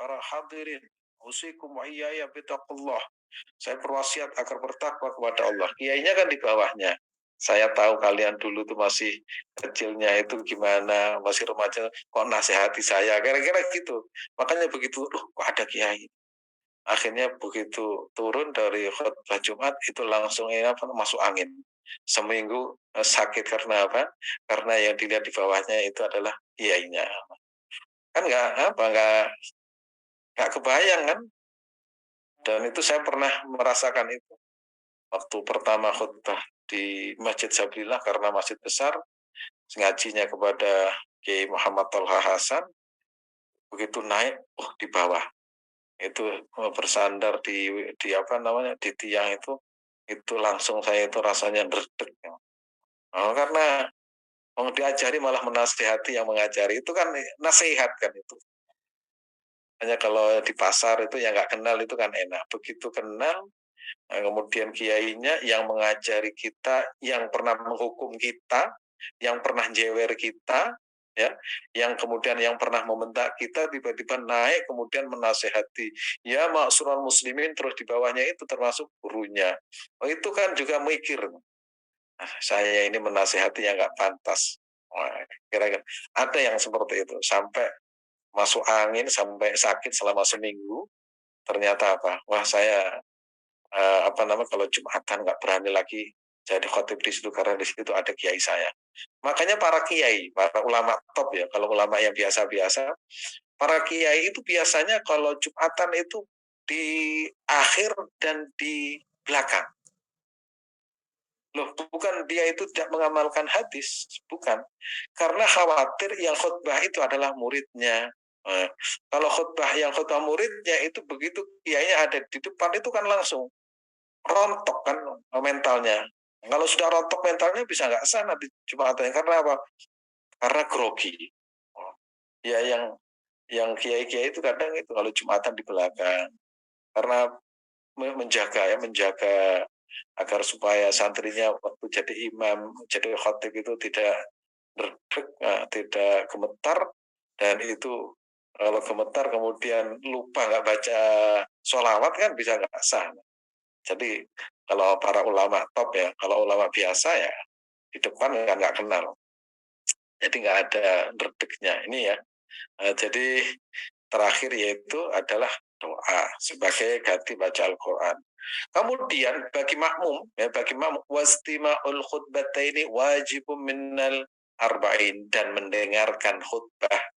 para hadirin, usikum wa iyaya bittaqullah. Saya berwasiat agar bertakwa kepada Allah. Kiainya kan di bawahnya. Saya tahu kalian dulu tuh masih kecilnya itu gimana, masih remaja, kok nasihati saya, kira-kira gitu. Makanya begitu, loh kok ada kiai. Akhirnya begitu turun dari khutbah Jumat itu langsung masuk angin. Seminggu sakit karena apa? Karena yang dilihat di bawahnya itu adalah kiainya. Kan nggak kebayang kan? Dan itu saya pernah merasakan itu waktu pertama khutbah di Masjid Sabillah karena masjid besar, ngajinya kepada Kiai Muhammad Tolha Hasan, begitu naik, di bawah itu bersandar di apa namanya di tiang itu langsung saya itu rasanya derdek. Karena mau diajari malah menasihati yang mengajari itu kan nasihat kan itu. Hanya kalau di pasar itu yang nggak kenal itu kan enak. Begitu kenal, nah, kemudian kiainya yang mengajari kita, yang pernah menghukum kita, yang pernah jewer kita, ya, yang kemudian yang pernah membentak kita tiba-tiba naik kemudian menasehati, ya maksural muslimin, terus di bawahnya itu termasuk gurunya. Itu kan juga mikir, saya ini menasehati yang nggak pantas. Wah, kira-kira ada yang seperti itu sampai masuk angin, sampai sakit selama seminggu. Ternyata apa? Wah, saya kalau Jumatan nggak berani lagi jadi khotib di situ karena di situ ada kiai saya. Makanya para kiai, para ulama top ya, kalau ulama yang biasa-biasa, para kiai itu biasanya kalau Jumatan itu di akhir dan di belakang. Loh, bukan dia itu tidak mengamalkan hadis, bukan. Karena khawatir yang khutbah itu adalah muridnya. Kalau yang khutbah muridnya itu begitu kiainya ada di depan itu kan langsung rontok kan mentalnya. Kalau sudah rontok mentalnya bisa nggak sah nanti Jumatannya karena apa? Karena grogi. Ya yang kiai-kiai itu kadang itu kalau Jumatan di belakang karena menjaga agar supaya santrinya waktu jadi imam, jadi khotib itu tidak tidak gemetar, dan itu kalau gemetar kemudian lupa nggak baca sholawat kan bisa nggak sah. Jadi kalau para ulama top ya, kalau ulama biasa ya di depan nggak kenal. Jadi nggak ada derdeknya ini ya. Jadi terakhir yaitu adalah doa sebagai ganti baca Al-Quran. Kemudian bagi makmum wastima'ul khutbataini wajibun minnal arba'in, dan mendengarkan khutbah,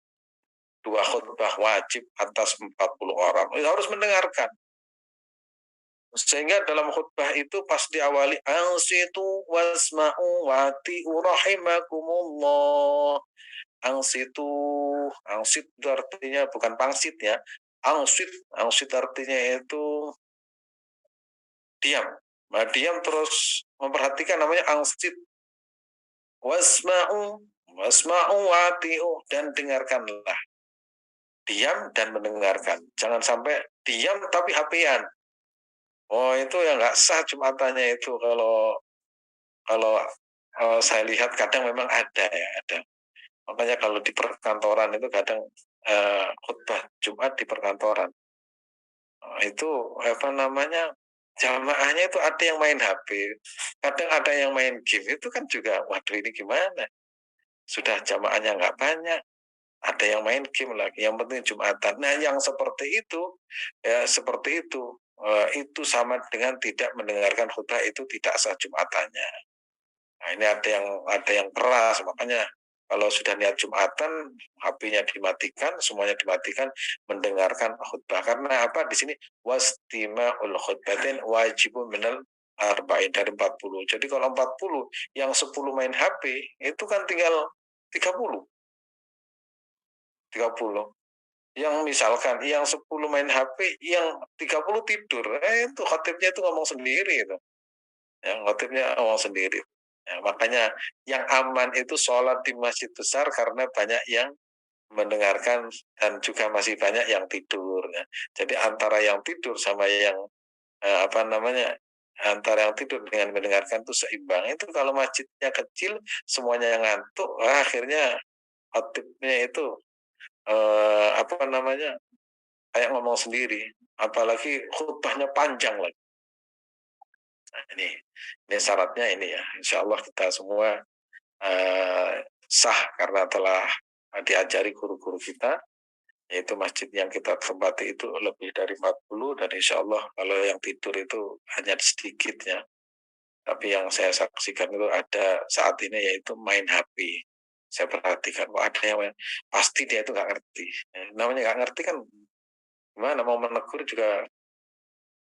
dua khutbah wajib atas 40 orang. Harus mendengarkan. Sehingga dalam khutbah itu pas diawali ansitu wasma'u wati'u rahimakumullah. Angsitu, angsit itu artinya bukan pangsit ya. Angsit artinya itu diam. Nah, diam terus memperhatikan namanya angsit. Wasma'u, wasma'u wati'u, dan dengarkanlah. Diam dan mendengarkan. Jangan sampai diam tapi HP-an. Oh, itu yang nggak sah Jumatannya itu kalau kalau saya lihat kadang memang ada ya, ada. Makanya kalau di perkantoran itu kadang khutbah Jumat di perkantoran. Itu jamaahnya itu ada yang main HP, kadang ada yang main game, itu kan juga waduh ini gimana? Sudah jamaahnya nggak banyak, ada yang main game lagi, yang penting Jumatan. Nah, yang seperti itu, ya seperti itu sama dengan tidak mendengarkan khutbah, itu tidak sah Jumatannya. Nah, ini ada yang keras, makanya kalau sudah niat Jumatan, HP-nya dimatikan, semuanya dimatikan, mendengarkan khutbah. Karena apa? Di sini wastima'ul khutbatin wajibun minal arba'in, dari 40. Jadi kalau 40, yang 10 main HP, itu kan tinggal 30. 30. Yang misalkan yang 10 main HP, yang 30 tidur, itu khotibnya itu ngomong sendiri itu. Yang khotibnya ngomong sendiri. Ya, makanya yang aman itu sholat di masjid besar karena banyak yang mendengarkan dan juga masih banyak yang tidur. Ya. Jadi antara yang tidur sama yang antara yang tidur dengan mendengarkan itu seimbang. Itu kalau masjidnya kecil, semuanya yang ngantuk, akhirnya khotibnya itu kayak ngomong sendiri, apalagi khutbahnya panjang lagi. Nah, ini syaratnya ini ya. Insya Allah kita semua sah karena telah diajari guru-guru kita, yaitu masjid yang kita tempati itu lebih dari 40, dan insya Allah kalau yang tidur itu hanya sedikitnya. Tapi yang saya saksikan itu ada saat ini yaitu main HP. Saya perhatikan, ada yang main, pasti dia itu nggak ngerti. Namanya nggak ngerti kan gimana mau menegur juga.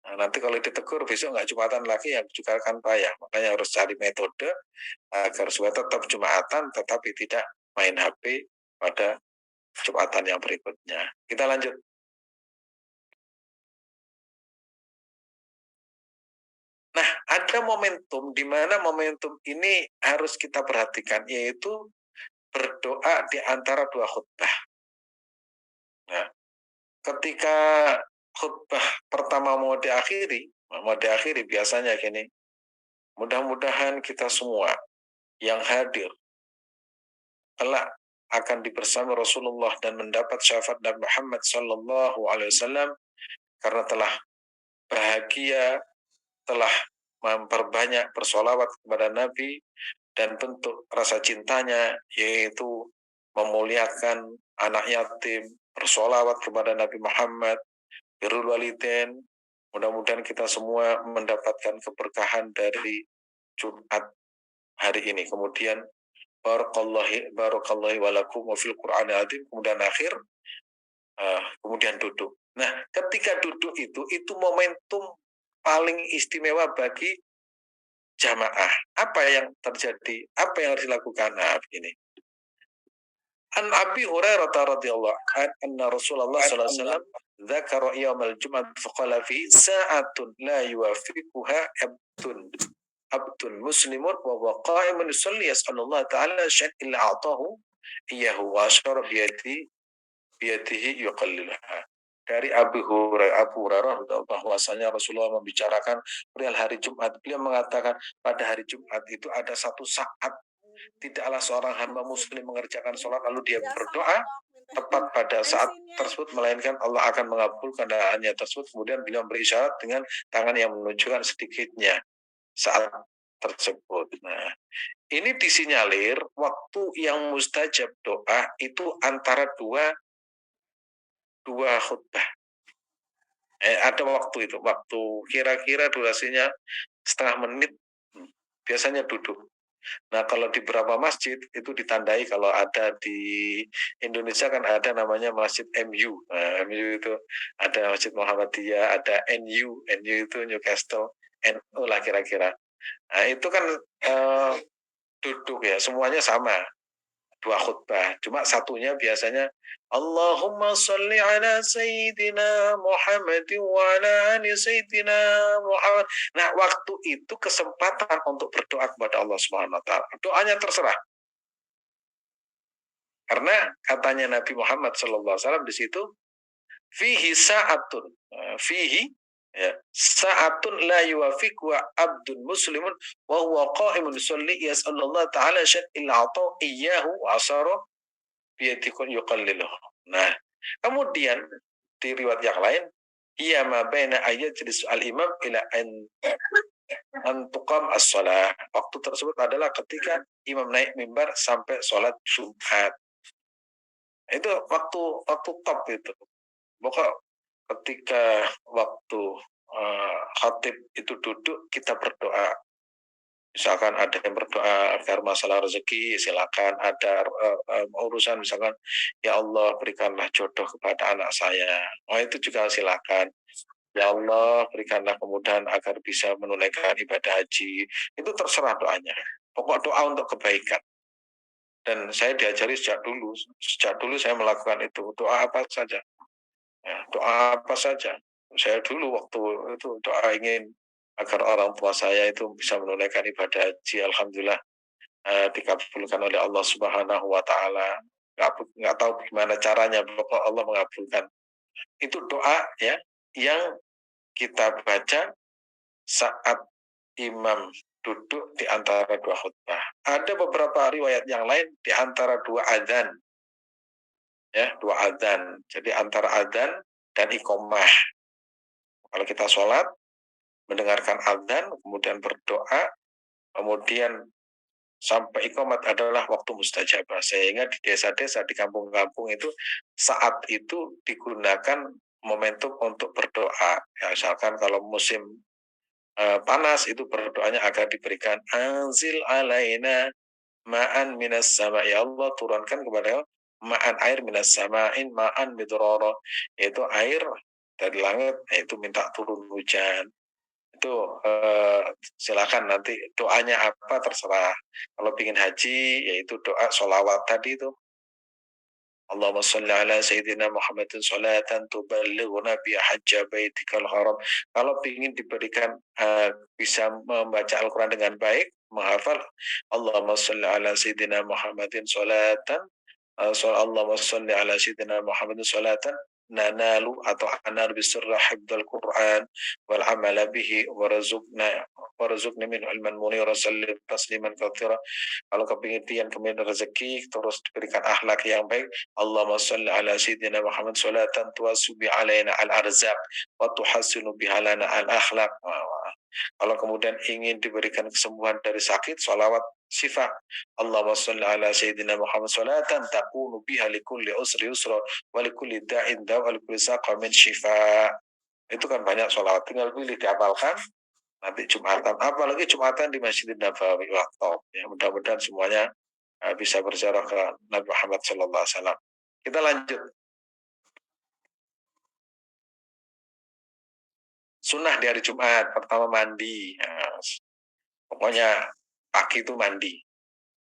Nah, nanti kalau ditegur besok nggak Jumatan lagi ya juga akan payah. Makanya harus cari metode agar supaya tetap Jumatan tetapi tidak main HP pada Jumatan yang berikutnya. Kita lanjut. Nah, ada momentum di mana momentum ini harus kita perhatikan, yaitu berdoa di antara dua khutbah. Nah, ketika khutbah pertama mau diakhiri biasanya gini, mudah-mudahan kita semua yang hadir kelak akan dibersama Rasulullah dan mendapat syafaat Nabi Muhammad Sallallahu Alaihi Wasallam karena telah bahagia, telah memperbanyak bersolawat kepada Nabi, dan bentuk rasa cintanya yaitu memuliakan anak yatim, bersolawat kepada Nabi Muhammad, birrul walidain. Mudah-mudahan kita semua mendapatkan keberkahan dari Jumat hari ini. Kemudian barakallahu walakum wa fil Qur'anil azim, kemudian akhir, kemudian duduk. Nah, ketika duduk itu momentum paling istimewa bagi jamaah. Apa yang terjadi? Apa yang harus dilakukan? Nah, begini. An Abi Hurairah radhiyallahu anna Rasulullah sallallahu alaihi wasallam dzakara yaumal jum'ah faqala fi sa'atun la yuwafiquha abdun muslimun wa huwa qa'imun yusalli yas'alullah ta'ala syai'an illa a'tahu iyyahu wa asyara biyadihi yuqalliluha. Dari Abu Hurairah bahwasanya Rasulullah membicarakan perihal hari Jumat. Beliau mengatakan pada hari Jumat itu ada satu saat tidaklah seorang hamba muslim mengerjakan sholat lalu dia berdoa tepat pada saat tersebut, melainkan Allah akan mengabulkan doanya tersebut. Kemudian beliau beri isyarat dengan tangan yang menunjukkan sedikitnya saat tersebut. Nah, ini disinyalir waktu yang mustajab doa itu antara dua khutbah. Ada waktu itu, waktu kira-kira durasinya setengah menit, biasanya duduk. Nah, kalau di beberapa masjid itu ditandai, kalau ada di Indonesia kan ada namanya Masjid MU. Nah, MU itu ada Masjid Muhammadiyah, ada NU itu Newcastle, NU lah kira-kira. Nah, itu kan duduk ya, semuanya sama. Dua khutbah, cuma satunya biasanya Allahumma sholli ala Sayyidina Muhammad wa ala ali Sayyidina Muhammad. Nah, waktu itu kesempatan untuk berdoa kepada Allah Subhanahu wa taala. Doanya terserah. Karena katanya Nabi Muhammad sallallahu alaihi wasallam di situ, fihi sa'atun, fihi ya, sa'atun la yuwafiqu abdun muslimun wa huwa qa'imun yusalli yas'alullah ta'ala syai'an illa ata iyyahu wa asara biyadikun yuqalliluh. Nah, kemudian di riwayat yang lain, iya ma baina ayajlis al-imam ila an tuqam as-shalah. Waktu tersebut adalah ketika imam naik mimbar sampai sholat Jumat. Itu waktu top itu. Pokok ketika waktu khatib itu duduk, kita berdoa. Misalkan ada yang berdoa agar masalah rezeki, silakan. Ada urusan misalkan, ya Allah berikanlah jodoh kepada anak saya. Oh, itu juga silakan. Ya Allah berikanlah kemudahan agar bisa menunaikan ibadah haji. Itu terserah doanya. Pokok doa untuk kebaikan. Dan saya diajari sejak dulu saya melakukan itu. Doa apa saja. Ya, doa apa saja. Saya dulu waktu itu doa ingin agar orang tua saya itu bisa menunaikan ibadah haji. Alhamdulillah dikabulkan oleh Allah Subhanahu wa taala. Nggak tahu gimana caranya, pokok Allah mengabulkan. Itu doa ya yang kita baca saat imam duduk di antara dua khutbah. Ada beberapa riwayat yang lain di antara dua adzan. Ya, dua adzan. Jadi antara adzan dan iqomah. Kalau kita sholat, mendengarkan adzan, kemudian berdoa, kemudian sampai iqamat adalah waktu mustajabah. Sehingga di desa-desa, di kampung-kampung itu, saat itu digunakan momentum untuk berdoa. Ya, misalkan kalau musim panas, itu berdoanya agar diberikan anzil alaina ma'an minas sama. Ya Allah, turunkan kepada ma'an air minas sama'in ma'an midroro. Yaitu air dari langit, yaitu minta turun hujan. Itu silakan nanti doanya apa terserah. Kalau ingin haji, yaitu doa sholawat tadi itu. Allahumma sholli ala Sayyidina Muhammadin sholatan tuballighuna biha hajja baitikal haram. Kalau ingin diberikan bisa membaca Al-Quran dengan baik, menghafal, Allahumma sholli ala Sayyidina Muhammadin sholatan, Allahumma sholli ala Sayyidina Muhammadin sholatan nanalu atau anar bisirra hibdal Quran wal amala bihi warazukna min ilman munir sallim tasliman katsira. Kalau kepingin rezeki terus diberikan akhlak yang baik, Allahumma sholli ala sayyidina Muhammad sholatan tuwasubi alaina al arzaq wa tuhassinu bihalana al akhlak. Kalau kemudian ingin diberikan kesembuhan dari sakit, sholawat syifa. Allahumma sholli ala sayyidina Muhammad sholatan takunu biha likulli usri yusra wa likulli da'in daw wa likulli saqamin syifa. Itu kan banyak sholawat, tinggal pilih dihafalkan. Nanti Jumatan, apalagi Jumatan di Masjidin Nabawi, wah top. Ya, mudah-mudahan semuanya bisa berziarah ke Nabi Muhammad SAW. Kita lanjut. Sunnah di hari Jumat, pertama mandi. Ya, pokoknya pagi itu mandi.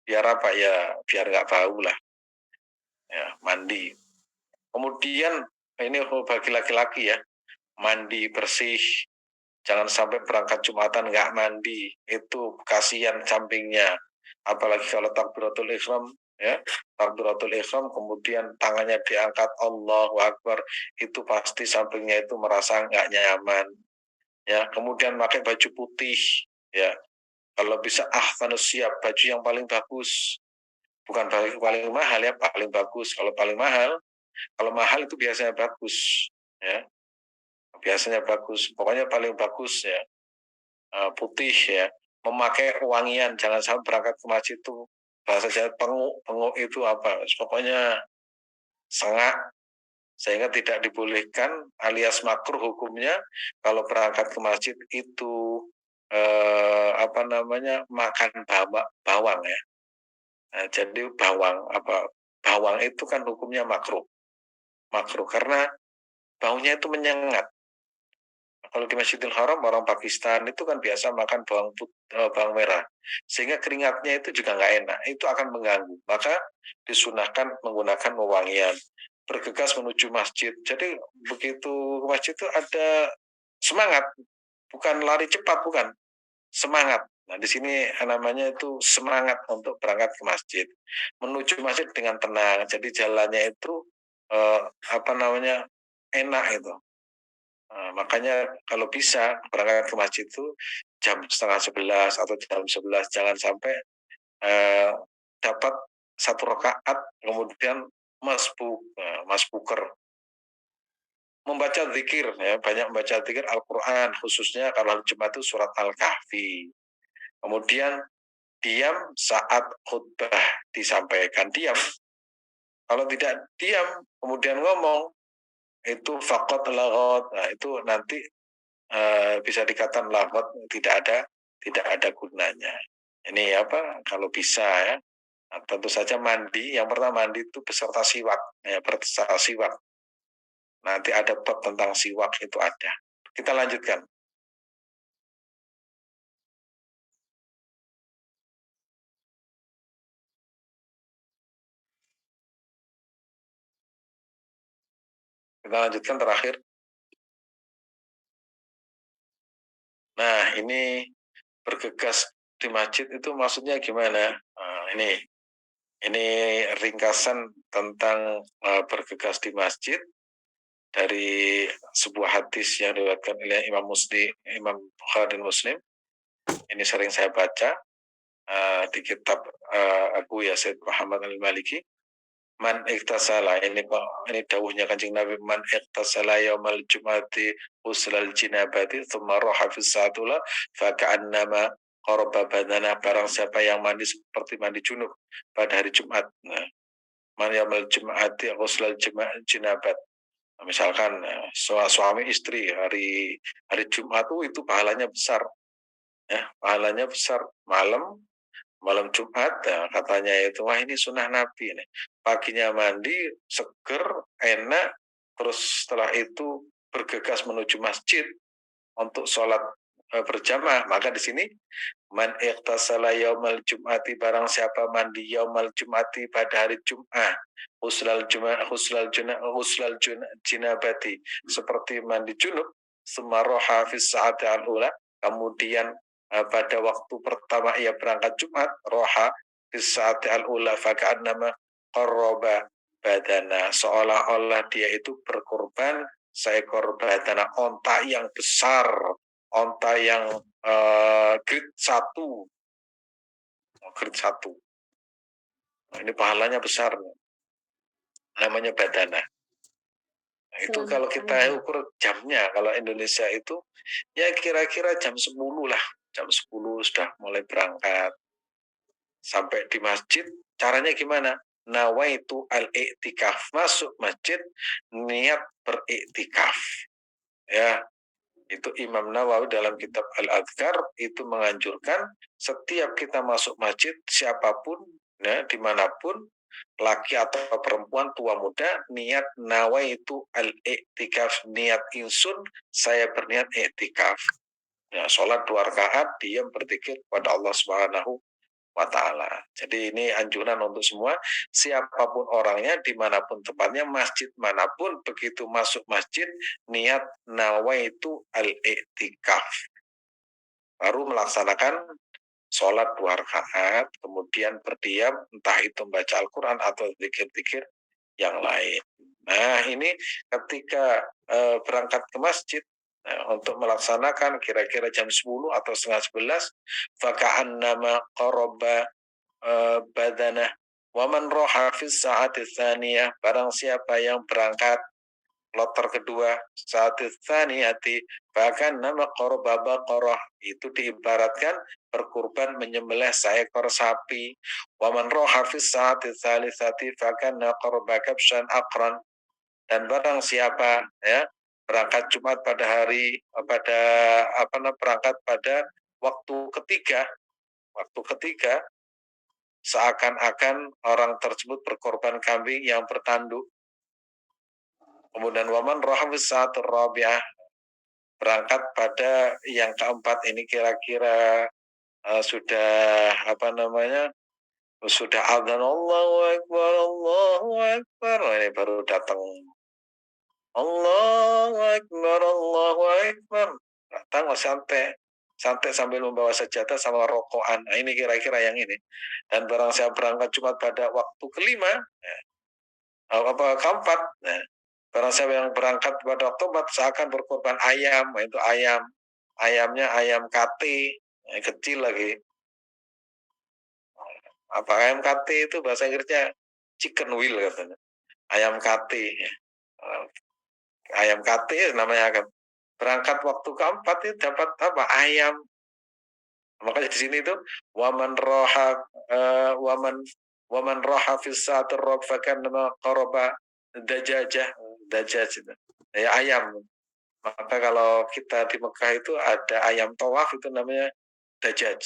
Biar apa ya, biar nggak bau lah. Ya, mandi. Kemudian, ini bagi laki-laki ya, mandi bersih. Jangan sampai berangkat Jumatan nggak mandi. Itu kasihan sampingnya. Apalagi kalau takbiratul ihram, ya, takbiratul ihram kemudian tangannya diangkat Allahu Akbar, itu pasti sampingnya itu merasa nggak nyaman. Ya, kemudian pakai baju putih, ya. Kalau bisa siap, baju yang paling bagus. Bukan paling mahal ya, paling bagus. Kalau mahal itu biasanya bagus, ya. Biasanya bagus. Pokoknya paling bagus ya. Putih ya, memakai wangian, jangan sampai berangkat ke masjid itu bahasa Jawa penguk itu apa, pokoknya sengak, sehingga tidak dibolehkan alias makruh hukumnya kalau berangkat ke masjid itu makan bawang ya. Nah, jadi bawang itu kan hukumnya makruh karena baunya itu menyengat. Kalau di Masjidil Haram orang Pakistan itu kan biasa makan bawang merah, sehingga keringatnya itu juga nggak enak, itu akan mengganggu. Maka disunahkan menggunakan wewangian, bergegas menuju masjid. Jadi begitu ke masjid itu ada semangat, bukan lari cepat, bukan semangat. Nah di sini namanya itu semangat untuk berangkat ke masjid, menuju masjid dengan tenang. Jadi jalannya itu enak itu. Nah, makanya kalau bisa berangkat ke masjid itu jam 10:30 atau jam 11, jangan sampai dapat satu rakaat kemudian masbuker. Membaca zikir ya, banyak membaca zikir Al-Qur'an, khususnya kalau Jumat itu surat Al-Kahfi. Kemudian diam saat khutbah disampaikan, diam. Kalau tidak diam kemudian ngomong, itu faqat lagot. Nah, itu nanti bisa dikatakan lafaz tidak ada gunanya. Ini apa? Kalau bisa ya, nah, tentu saja mandi. Yang pertama mandi itu beserta siwak, ya, beserta siwak. Nanti ada bab tentang siwak itu ada. Kita lanjutkan. Kita lanjutkan terakhir. Nah, ini bergegas di masjid itu maksudnya gimana? Nah, ini ringkasan tentang bergegas di masjid dari sebuah hadis yang diriwayatkan oleh Imam Bukhari dan Muslim. Ini sering saya baca di kitab Abu Yazid Muhammad al-Maliki. Man iktasala, ini dawuhnya Kanjeng Nabi, man iktasala yaumal jum'ati uslal jinabati thumma roha fis saatula faka'annama qaraba badana, barang siapa yang mandi seperti mandi junub pada hari Jumat. Nah, man yaumal jum'ati uslal jinabat. Nah, misalkan suami istri hari hari Jumat itu pahalanya besar, ya pahalanya besar. Malam Jumat, ya, katanya itu, wah ini sunnah Nabi nih. Paginya mandi, seger, enak, terus setelah itu bergegas menuju masjid untuk sholat berjamaah. Maka di sini man iqtasala yaumal jum'ati, barang siapa mandi yaumal jum'ati pada hari Jumat, uslal jinabati, seperti mandi junub, semaroha fis saati al-ula, kemudian pada waktu pertama ia berangkat Jumat, roha fis saati al-ula faka'annama qarraba badana, seolah-olah dia itu berkorban seekor badana, onta yang besar, onta yang grade 1, grade 1. Nah, ini pahalanya besar, namanya badana. Nah, itu kalau kita ukur jamnya, kalau Indonesia itu ya kira-kira jam 10 lah, jam 10 sudah mulai berangkat sampai di masjid. Caranya gimana? Nawaitu al-i'tikaf, masuk masjid niat beriktikaf. Ya, itu Imam Nawawi dalam kitab Al-Adhkar itu menganjurkan setiap kita masuk masjid, siapapun, ya, dimanapun, laki atau perempuan, tua muda, niat nawaitu al-i'tikaf, niat insun, saya berniat i'tikaf. Ya, sholat 2 rakaat, diam berzikir kepada Allah Subhanahu wa ta'ala. Jadi ini anjuran untuk semua, siapapun orangnya, dimanapun tempatnya, masjid manapun, begitu masuk masjid, niat nawaitu al-i'tikaf, baru melaksanakan sholat 2 rakaat, kemudian berdiam, entah itu membaca Al-Quran atau zikir-zikir yang lain. Nah, ini ketika berangkat ke masjid, untuk melaksanakan kira-kira jam 10 atau setengah 11, faka'annama qaraba badanah, waman roha fis saati tsaniyah, barang siapa yang berangkat kloter kedua saat tsaniyati, bahkan nama qaraba baqarah, itu diibaratkan berkurban menyembelih seekor sapi. Waman roha fis saati tsalisati bahkan qaraba kabshan aqran, dan barang siapa, ya, berangkat Jumat pada hari berangkat pada waktu ketiga, seakan-akan orang tersebut berkorban kambing yang bertanduk. Kemudian waman rohafis saat rabi'ah, berangkat pada yang keempat, ini kira-kira sudah sudah adzan Allahu Akbar, ini baru datang Allahu Akbar, datang santai sambil membawa sajadah sama rokokan. Nah, ini kira-kira yang ini. Dan barang saya berangkat Jumat pada waktu kelima, keempat, nah, barang siapa yang berangkat pada waktu keempat seakan berkorban ayam, itu ayamnya ayam kate, kecil lagi. Apa ayam kate itu bahasa Inggrisnya chicken wheel katanya. Ayam kate. Ayam kate namanya kan. Berangkat waktu keempat itu dapat apa? Ayam. Makanya di sini itu waman roha waman roha fis saatir rofakan nama qaraba dajajah itu. Ya, ayam. Maka kalau kita di Mekah itu ada ayam tawaf, itu namanya dajaj.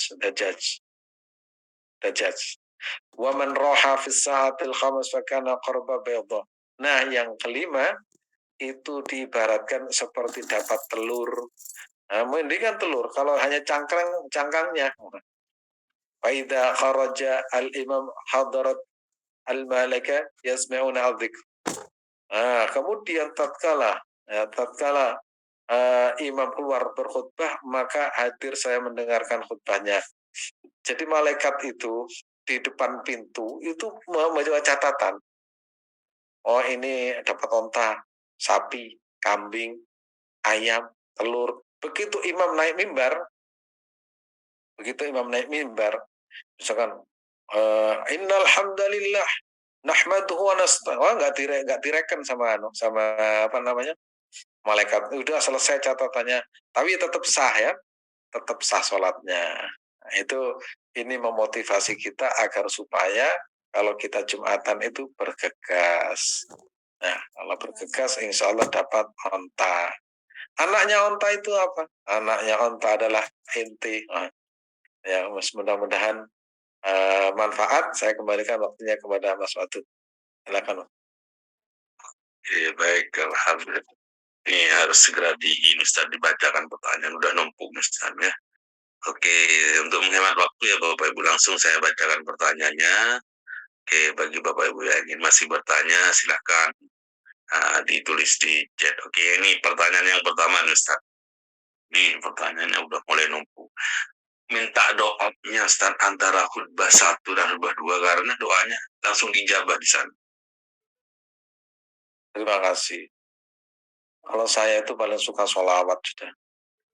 Waman roha fis saatil khamis fakana qaraba bayda. Nah, yang kelima itu diibaratkan seperti dapat telur. Nah, mendingan telur, kalau hanya cangkangnya. Faida kharaja al-imam hadarat al-malaka yasma'una al-dzikr. Nah, kemudian tatkala imam keluar berkhutbah, maka hadir saya mendengarkan khutbahnya. Jadi malaikat itu di depan pintu itu membawa catatan. Oh, ini dapat onta, sapi, kambing, ayam, telur. Begitu imam naik mimbar, misalkan innal hamdalillah, Nahmaduhu wa nggak direken sama apa namanya malaikat. Udah selesai catatannya, tapi tetap sah ya, tetap sah sholatnya. Nah, itu ini memotivasi kita agar supaya kalau kita Jumatan itu bergegas. Nah, kalau bergegas insya Allah dapat onta. Anaknya onta itu apa? Anaknya onta adalah inti. Nah, ya, mudah-mudahan manfaat. Saya kembalikan waktunya kepada Mas Wadud. Silakan. Iya, baik, alhamdulillah. Ini harus segera ini Ustaz, dibacakan pertanyaan, udah numpuk Ustaz ya. Oke, untuk menghemat waktu ya Bapak Ibu, langsung saya bacakan pertanyaannya. Oke, bagi Bapak Ibu yang ingin masih bertanya, silahkan ditulis di chat. Oke, ini pertanyaan yang pertama nih Ustaz. Ini pertanyaannya udah mulai numpuk. Minta doanya Ustaz antara khutbah 1 dan khutbah 2 karena doanya langsung dijabah di sana. Terima kasih. Kalau saya itu paling suka sholawat sudah.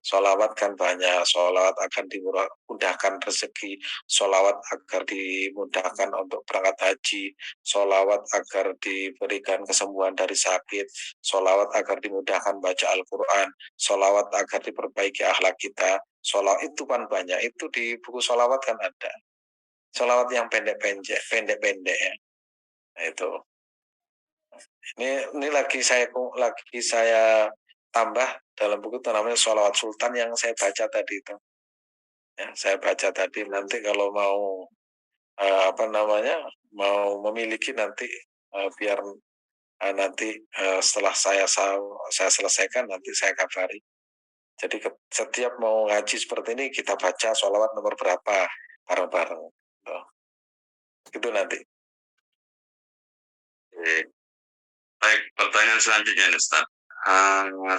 Sholawat kan banyak, sholawat akan dimudahkan rezeki, sholawat agar dimudahkan untuk berangkat haji, sholawat agar diberikan kesembuhan dari sakit, sholawat agar dimudahkan baca Al-Quran, sholawat agar diperbaiki akhlak kita, sholawat itu kan banyak, itu di buku sholawat kan ada. Sholawat yang pendek-pendek ya. Nah, itu. Ini lagi saya tambah dalam buku itu namanya Sholawat Sultan yang saya baca tadi itu. Ya, saya baca tadi nanti kalau mau apa namanya mau memiliki nanti biar nanti setelah saya selesaikan nanti saya kabari. Jadi setiap mau ngaji seperti ini kita baca sholawat nomor berapa bareng-bareng. Itu nanti. Baik, pertanyaan selanjutnya Ustaz.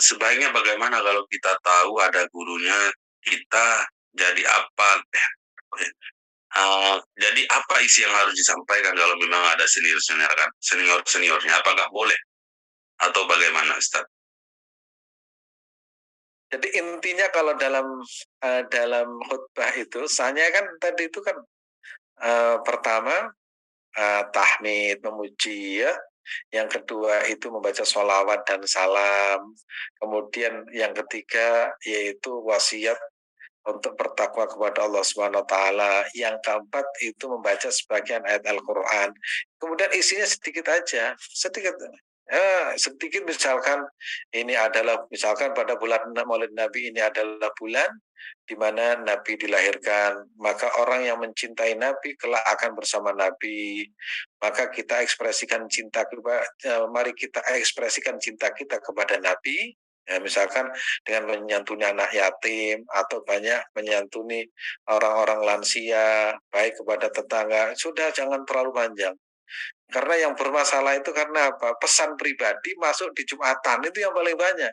Sebaiknya bagaimana kalau kita tahu ada gurunya, kita jadi apa? Jadi apa isi yang harus disampaikan kalau memang ada seniornya? Apakah boleh atau bagaimana Ustaz? Jadi intinya kalau dalam khutbah itu, saya kan tadi itu kan pertama tahmid, memuji ya. Yang kedua itu membaca sholawat dan salam. Kemudian yang ketiga yaitu wasiat untuk bertakwa kepada Allah Subhanahu wa taala. Yang keempat itu membaca sebagian ayat Al-Qur'an. Kemudian isinya sedikit aja, sedikit. Sedikit misalkan ini adalah misalkan pada bulan Maulid Nabi ini adalah bulan di mana Nabi dilahirkan, maka orang yang mencintai Nabi kelak akan bersama Nabi. Maka kita ekspresikan cinta mari kita ekspresikan cinta kita kepada Nabi. Ya, misalkan dengan menyantuni anak yatim atau banyak menyantuni orang-orang lansia, baik kepada tetangga, sudah jangan terlalu panjang. Karena yang bermasalah itu karena apa? Pesan pribadi masuk di Jumatan itu yang paling banyak.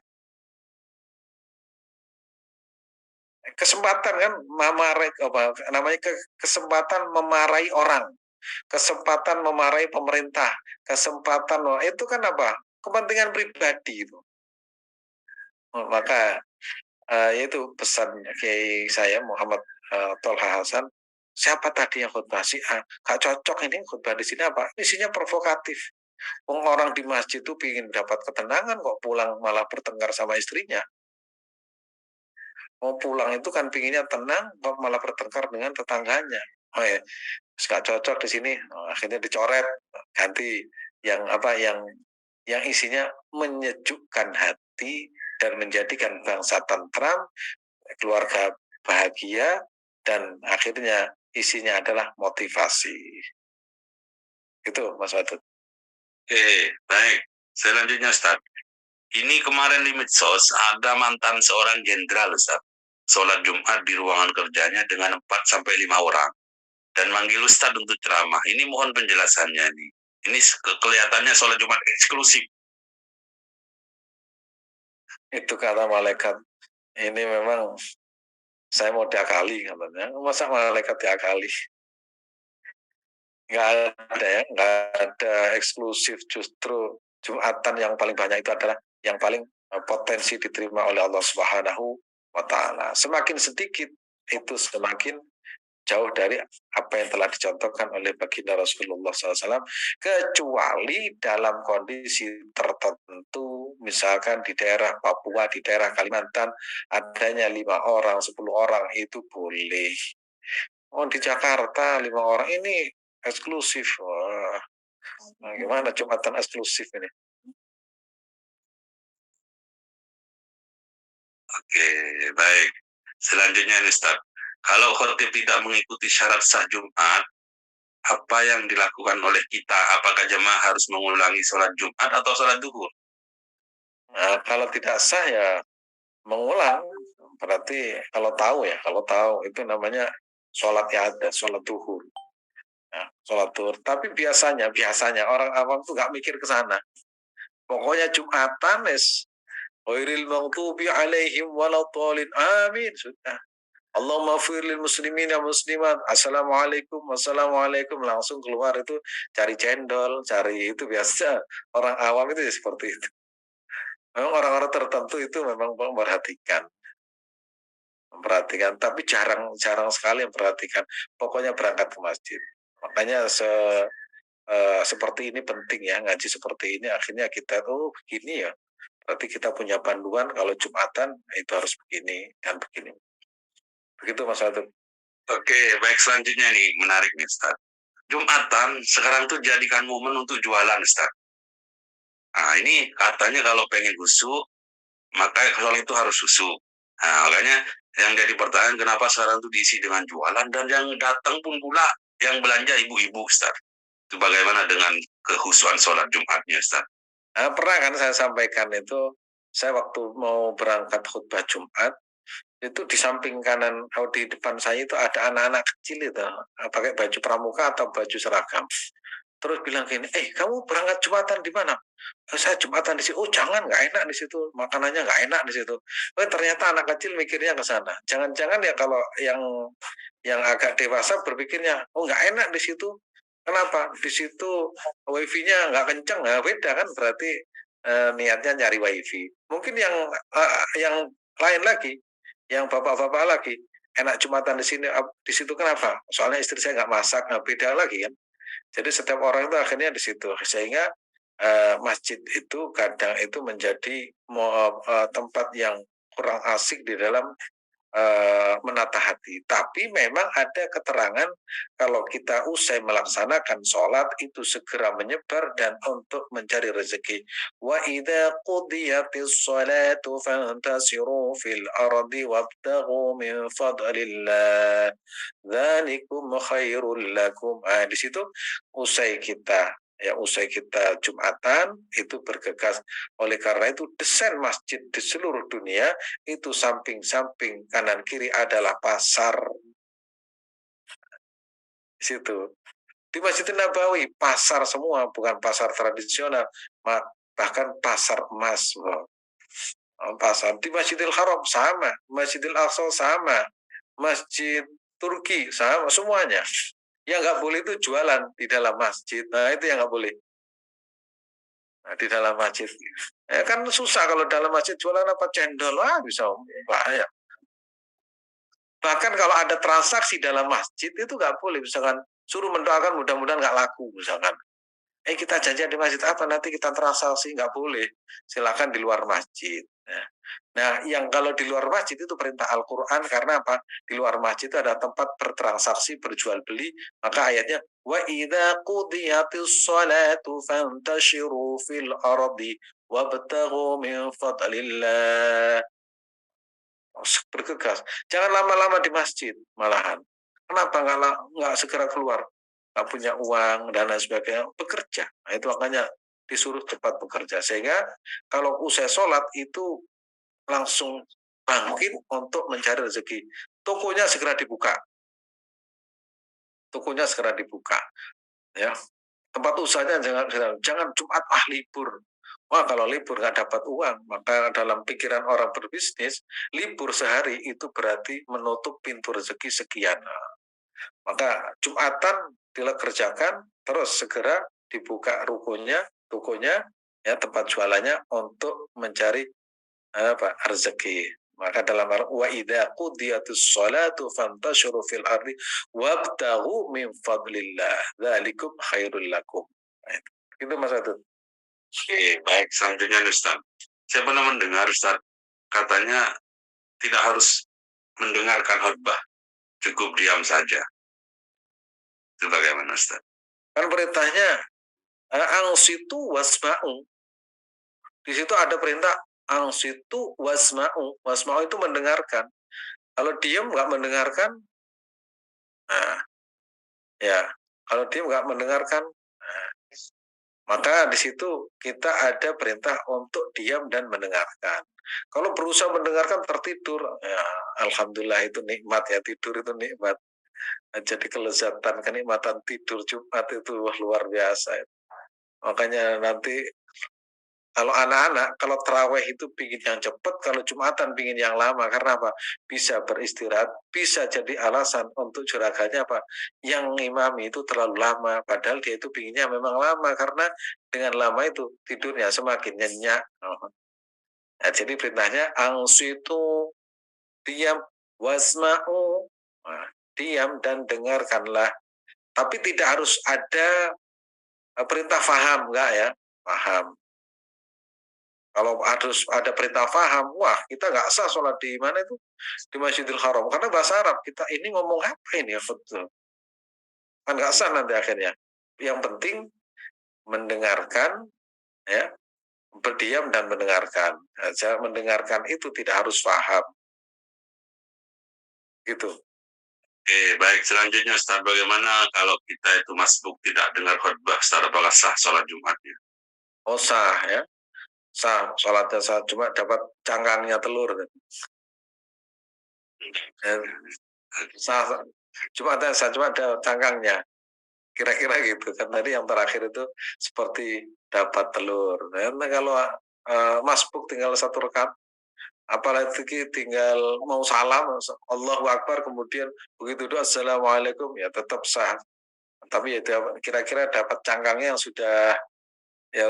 Kesempatan kan kesempatan memarahi orang, kesempatan memarahi pemerintah, kesempatan itu kan apa? Kepentingan pribadi itu. Maka itu pesan Kiai saya Muhammad Tolha Hasan. Siapa tadi yang khutbah sih? Gak cocok ini khutbah di sini apa? Isinya provokatif. Orang di masjid itu ingin dapat ketenangan kok pulang malah bertengkar sama istrinya. Mau pulang itu kan pinginnya tenang, kok malah bertengkar dengan tetangganya. Oh ya, gak cocok di sini. Akhirnya dicoret, ganti yang apa yang isinya menyejukkan hati dan menjadikan bangsa tentram, keluarga bahagia, dan akhirnya isinya adalah motivasi. Itu Mas Wadud. Oke, baik. Selanjutnya Ustaz. Ini kemarin di medsos ada mantan seorang jenderal Ustaz. Sholat Jumat di ruangan kerjanya dengan 4-5 orang. Dan manggil Ustaz untuk ceramah. Ini mohon penjelasannya nih. Ini kelihatannya sholat Jumat eksklusif. Itu kata malaikat. Ini memang saya mau diakali katanya. Masa malaikat diakali? Nggak ada ya, nggak ada eksklusif. Justru Jumatan yang paling banyak itu adalah yang paling potensi diterima oleh Allah Subhanahu wa taala. Semakin sedikit itu semakin jauh dari apa yang telah dicontohkan oleh baginda Rasulullah SAW, kecuali dalam kondisi tertentu, misalkan di daerah Papua, di daerah Kalimantan, adanya 5 orang, 10 orang, itu boleh. Oh, di Jakarta 5 orang, ini eksklusif. Wah, nah, gimana Jumatan eksklusif ini? Oke, baik. Selanjutnya nih, Ustaz. Kalau khotib tidak mengikuti syarat sah Jumat, apa yang dilakukan oleh kita? Apakah jemaah harus mengulangi sholat Jumat atau sholat duhur? Nah, kalau tidak sah ya mengulang. Berarti kalau tahu itu namanya sholat ada, sholat duhur. Nah, sholat duhur. Tapi biasanya orang awam tuh nggak mikir ke sana. Pokoknya Jumatan es. Ghairil maghdubi alaihim waladhdallin. Amin. Sudah. Allahumma fir lil muslimin ya muslimat. Assalamualaikum, wassalamualaikum. Langsung keluar itu cari cendol, cari itu biasa. Orang awam itu ya seperti itu. Memang orang-orang tertentu itu memang memperhatikan, tapi jarang sekali memperhatikan. Pokoknya berangkat ke masjid. Makanya seperti ini penting ya, ngaji seperti ini akhirnya kita begini ya. Berarti kita punya panduan kalau Jumatan itu harus begini dan begini. Begitu Mas Adul. Oke, baik, selanjutnya nih, menarik nih, Ustaz. Jumatan sekarang tuh jadikan momen untuk jualan, Ustaz. Nah, ini katanya kalau pengen husuk, maka soal itu harus husuk. Nah, makanya yang jadi pertanyaan, kenapa sekarang tuh diisi dengan jualan, dan yang datang pun pula yang belanja ibu-ibu, Ustaz. Itu bagaimana dengan kehusuan sholat Jumatnya, Ustaz? Nah, pernah kan saya sampaikan itu, saya waktu mau berangkat khutbah Jumat, itu di samping kanan atau di depan saya itu ada anak-anak kecil itu pakai baju pramuka atau baju seragam. Terus bilang gini, kamu berangkat Jumatan di mana? Saya Jumatan di situ. Oh jangan, nggak enak di situ. Makanannya nggak enak di situ. Oh, ternyata anak kecil mikirnya ke sana. Jangan-jangan ya kalau yang agak dewasa berpikirnya, oh nggak enak di situ. Kenapa? Di situ wifi-nya nggak kenceng. Nah, beda kan berarti niatnya nyari wifi. Mungkin yang lain lagi, yang bapak-bapak lagi, enak Jumatan di sini, di situ kenapa? Soalnya istri saya nggak masak, nah, beda lagi kan. Jadi setiap orang itu akhirnya di situ, sehingga masjid itu kadang itu menjadi tempat yang kurang asik di dalam menata hati. Tapi memang ada keterangan kalau kita usai melaksanakan sholat itu segera menyebar dan untuk mencari rezeki. Wa idza qudiyatis sholatu fantasiru fil ardi wabtaghu min fadlillah. Dzalikum khairul lakum. Di situ usai kita Jumatan itu bergegas. Oleh karena itu desain masjid di seluruh dunia itu samping-samping kanan kiri adalah pasar. Di situ. Di Masjidil Nabawi pasar semua, bukan pasar tradisional, bahkan pasar emas. Pasar di Masjidil Haram sama, Masjidil Aqsa sama, Masjid Turki sama, semuanya. Yang nggak boleh itu jualan di dalam masjid. Nah itu yang nggak boleh. Nah, di dalam masjid. Kan susah kalau dalam masjid jualan apa cendol, bisa bahaya. Bahkan kalau ada transaksi dalam masjid itu nggak boleh, misalkan suruh mendoakan mudah-mudahan nggak laku, misalkan. Kita janjian di masjid apa, nanti kita transaksi, nggak boleh. Silakan di luar masjid. Nah, yang kalau di luar masjid itu perintah Al-Quran, karena apa? Di luar masjid itu ada tempat bertransaksi, berjual beli, maka ayatnya wa idza qudiyatis shalatu fantashiru fil ardi wabtaghu min fadlillah. Bergegas. Jangan lama-lama di masjid malahan. Kenapa nggak segera keluar? Nggak punya uang dan lain sebagainya. Bekerja. Nah, itu makanya disuruh cepat bekerja. Sehingga kalau usai sholat itu langsung bangkit untuk mencari rezeki. Tokonya segera dibuka. Tokonya segera dibuka. Ya, tempat usahanya jangan Jumat libur. Wah, kalau libur nggak dapat uang, maka dalam pikiran orang berbisnis, libur sehari itu berarti menutup pintu rezeki sekian. Maka Jumatan dikerjakan, terus segera dibuka rukonya, tokonya, ya tempat jualannya untuk mencari rezeki. Maka dalam wa idza qudiyatus sholatu fantashiru fil ardi wabtaghu min fadlillah dzalikum khairul lakum. Nah, itu Mas Adun. Oke, baik. Selanjutnya Ustaz. Saya pernah mendengar Ustaz, katanya tidak harus mendengarkan khutbah, cukup diam saja. Itu bagaimana Ustaz? Kan perintahnya angsitu wasma'u. Di situ ada perintah angsitu wasma'u. Wasma'u itu mendengarkan. Kalau diam nggak mendengarkan, nah, ya. Kalau diam nggak mendengarkan, nah, maka di situ kita ada perintah untuk diam dan mendengarkan. Kalau berusaha mendengarkan tertidur, ya alhamdulillah itu nikmat ya, tidur itu nikmat. Jadi kelezatan, kenikmatan tidur Jumat itu luar biasa. Makanya nanti kalau anak-anak, kalau terawih itu pingin yang cepat, kalau Jumatan pingin yang lama. Karena apa? Bisa beristirahat, bisa jadi alasan untuk juragannya apa? Yang imami itu terlalu lama, padahal dia itu pinginnya memang lama, karena dengan lama itu tidurnya semakin nyenyak. Nah, jadi perintahnya angsitu, diam, wasma'u, nah, diam dan dengarkanlah. Tapi tidak harus ada perintah faham, enggak ya? Paham. Kalau harus ada perintah faham, wah kita nggak sah sholat di mana itu, di Masjidil Haram, karena bahasa Arab. Kita ini ngomong apa ini ya, betul kan nggak sah nanti akhirnya. Yang penting mendengarkan, ya, berdiam dan mendengarkan. Nah, mendengarkan itu tidak harus paham, gitu. Oke, baik. Selanjutnya Ustaz, bagaimana kalau kita itu masbuk tidak dengar khutbah, Ustaz, apakah sah sholat Jumatnya? Oh sah ya, sah sholatnya sah, cuma dapat cangkangnya telur. Sah, cuma ada cangkangnya. Kira-kira gitu kan, tadi yang terakhir itu seperti dapat telur. Nah, kalau masbuk tinggal satu rakaat, apalagi tinggal mau salam Allahu Akbar, kemudian begitu doa assalamualaikum, ya tetap sah. Tapi ya kira-kira dapat cangkangnya yang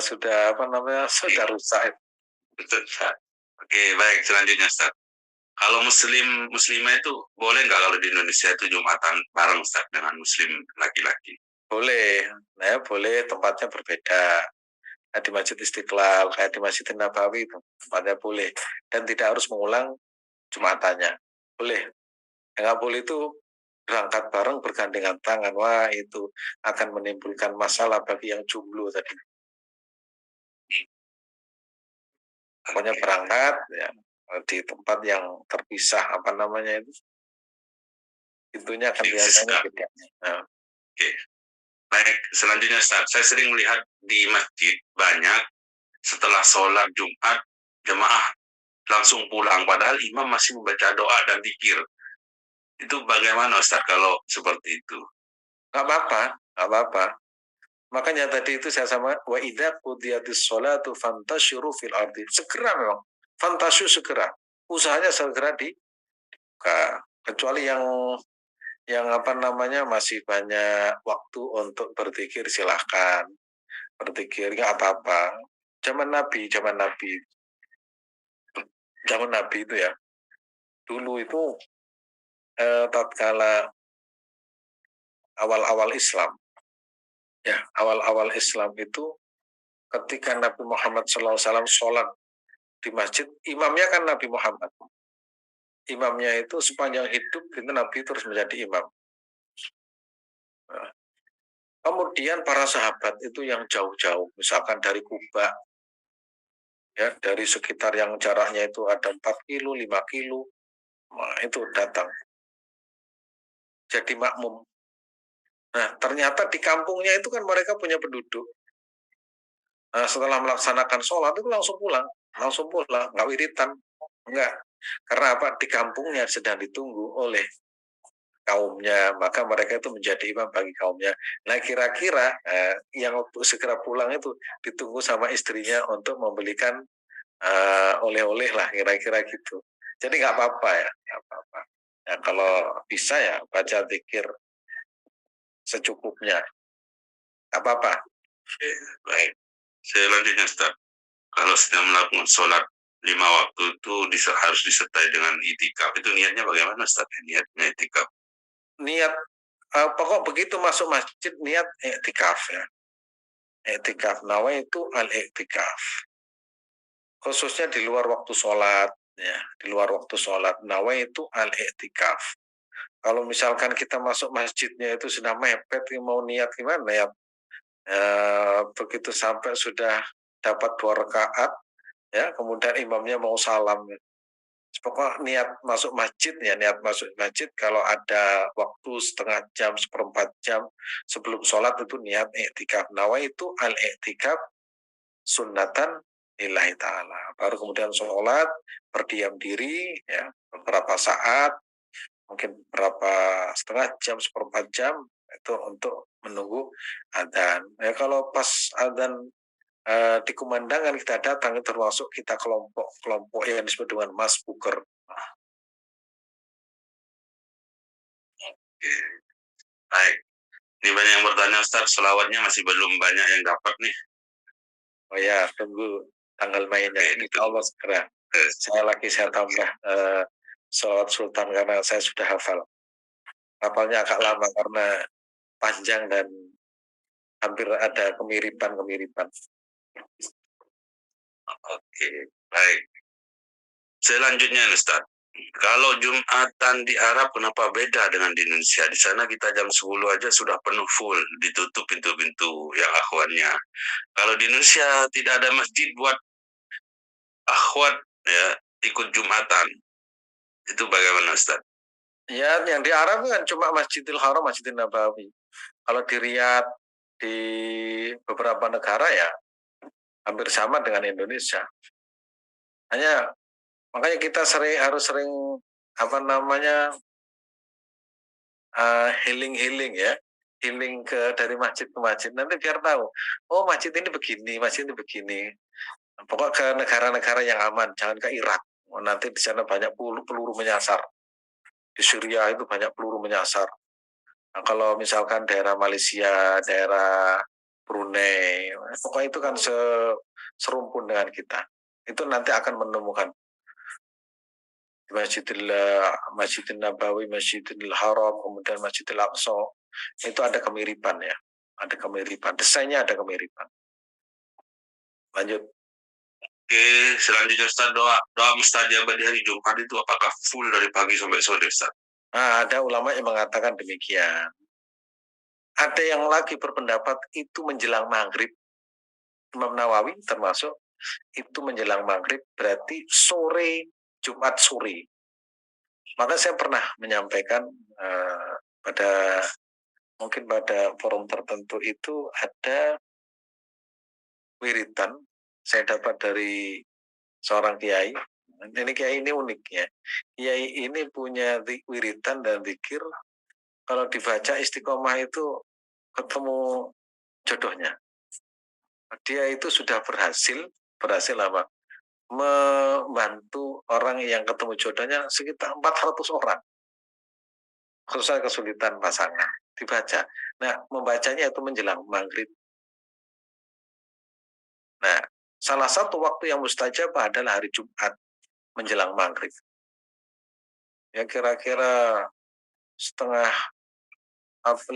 sudah apa namanya, sudah rusak. Betul, Ustaz. Oke, baik. Selanjutnya Ustaz, kalau muslimah itu boleh nggak kalau di Indonesia itu Jumatan bareng Ustaz dengan muslim laki-laki? Boleh, nah boleh, tempatnya berbeda. Nah, di Masjid Istiqlal, kayak di Masjid Nabawi itu tempatnya boleh, dan tidak harus mengulang Jumatannya. Boleh. Yang nggak boleh itu berangkat bareng bergandengan tangan. Wah, itu akan menimbulkan masalah bagi yang jomblo tadi. Pokoknya berangkat ya di tempat yang terpisah, apa namanya itu, itunya akan biasanya beda. Nah, Oke. Baik, selanjutnya Ustaz, saya sering melihat di masjid banyak setelah sholat Jumat jemaah langsung pulang, padahal imam masih membaca doa dan zikir. Itu bagaimana Ustaz kalau seperti itu? nggak apa-apa, nggak apa-apa. Makanya tadi itu saya sama wa idza qudiyatis sholatu fantasyiru fil ardi. Segera memang. Fantasyu segera. Usahanya segera dibuka. Kecuali yang apa namanya masih banyak waktu untuk berzikir, silahkan berzikir, nggak apa-apa. Zaman Nabi itu ya, dulu itu tatkala awal-awal Islam, ya awal-awal Islam itu ketika Nabi Muhammad SAW sholat di masjid, imamnya kan Nabi Muhammad. Imamnya itu sepanjang hidup itu Nabi terus menjadi imam. Nah, kemudian para sahabat itu yang jauh-jauh, misalkan dari Kuba, ya dari sekitar yang jaraknya itu ada 4 kilo, 5 kilo, nah, itu datang jadi makmum. Nah, ternyata di kampungnya itu kan mereka punya penduduk. Nah, setelah melaksanakan sholat itu langsung pulang, nggak wiritan, enggak. Karena apa? Di kampungnya sedang ditunggu oleh kaumnya, maka mereka itu menjadi imam bagi kaumnya. Nah, kira-kira yang segera pulang itu ditunggu sama istrinya untuk membelikan oleh-oleh lah, kira-kira gitu. Jadi nggak apa-apa ya, nggak apa-apa. Ya, kalau bisa ya baca zikir secukupnya, nggak apa-apa. Oke, baik. Selanjutnya Ustaz, kalau sedang melakukan sholat 5 waktu itu harus disertai dengan itikaf. Itu niatnya bagaimana Ustaz? Niatnya itikaf. Niat pokok begitu masuk masjid niat iktikaf ya. Iktikaf nawaitu al-iktikaf. Khususnya di luar waktu sholat ya, di luar waktu sholat nawaitu al-iktikaf. Kalau misalkan kita masuk masjidnya itu sudah mepet, mau niat gimana ya? Begitu sampai sudah dapat 2 rakaat, ya kemudian imamnya mau salam. Pokok niat masuk masjid ya, niat masuk masjid kalau ada waktu setengah jam, seperempat jam sebelum sholat itu niat iktikaf. Nawaitu al-iktikaf sunnatan lillahi ta'ala. Baru kemudian sholat, berdiam diri ya beberapa saat, mungkin berapa setengah jam, seperempat jam itu untuk menunggu adzan. Ya kalau pas adzan di kumandangan kita datang termasuk kita kelompok yang disebut dengan masbuker. Baik. Ini banyak yang bertanya Ustaz, selawatnya masih belum banyak yang dapat nih. Oh ya, tunggu tanggal mainnya. Insya Allah segera. Saya tambah sholawat sultan karena saya sudah hafal. Hafalnya agak lama karena panjang dan hampir ada kemiripan-kemiripan. Oke, baik. Selanjutnya Ustaz, kalau Jumatan di Arab kenapa beda dengan di Indonesia? Di sana kita jam 10 aja sudah penuh full, ditutup pintu-pintu yang akhwatnya. Kalau di Indonesia tidak ada masjid buat akhwat ya ikut Jumatan. Itu bagaimana Ustaz? Ya, yang di Arab kan cuma Masjidil Haram, Masjidil Nabawi. Kalau di Riyadh, di beberapa negara ya hampir sama dengan Indonesia. Hanya makanya kita harus sering apa namanya healing ya, healing dari masjid ke masjid. Nanti biar tahu, oh masjid ini begini, masjid ini begini. Pokok ke negara-negara yang aman, jangan ke Irak. Oh, nanti di sana banyak peluru menyasar. Di Syria itu banyak peluru menyasar. Nah, kalau misalkan daerah Malaysia, daerah Brunei, pokoknya itu kan serumpun dengan kita. Itu nanti akan menemukan Masjidil Nabawi, Masjidil Haram, kemudian Masjidil Aqsa, itu ada kemiripan ya. Ada kemiripan, desainnya ada kemiripan. Lanjut. Oke, selanjutnya Ustaz, doa mustajabah di hari Jumat itu apakah full dari pagi sampai sore Ustaz? Nah, ada ulama yang mengatakan demikian. Ada yang lagi berpendapat itu menjelang maghrib. Imam Nawawi termasuk itu menjelang maghrib berarti sore Jumat sore. Maka saya pernah menyampaikan mungkin pada forum tertentu itu ada wiritan saya dapat dari seorang kiai. Ini kiai ini unik ya. Kiai ini punya wiritan dan zikir kalau dibaca istiqomah itu ketemu jodohnya. Dia itu sudah berhasil apa? Membantu orang yang ketemu jodohnya sekitar 400 orang. Khususnya kesulitan pasangan. Dibaca. Nah, membacanya itu menjelang maghrib. Nah, salah satu waktu yang mustajabah adalah hari Jumat menjelang maghrib. Ya kira-kira setengah 15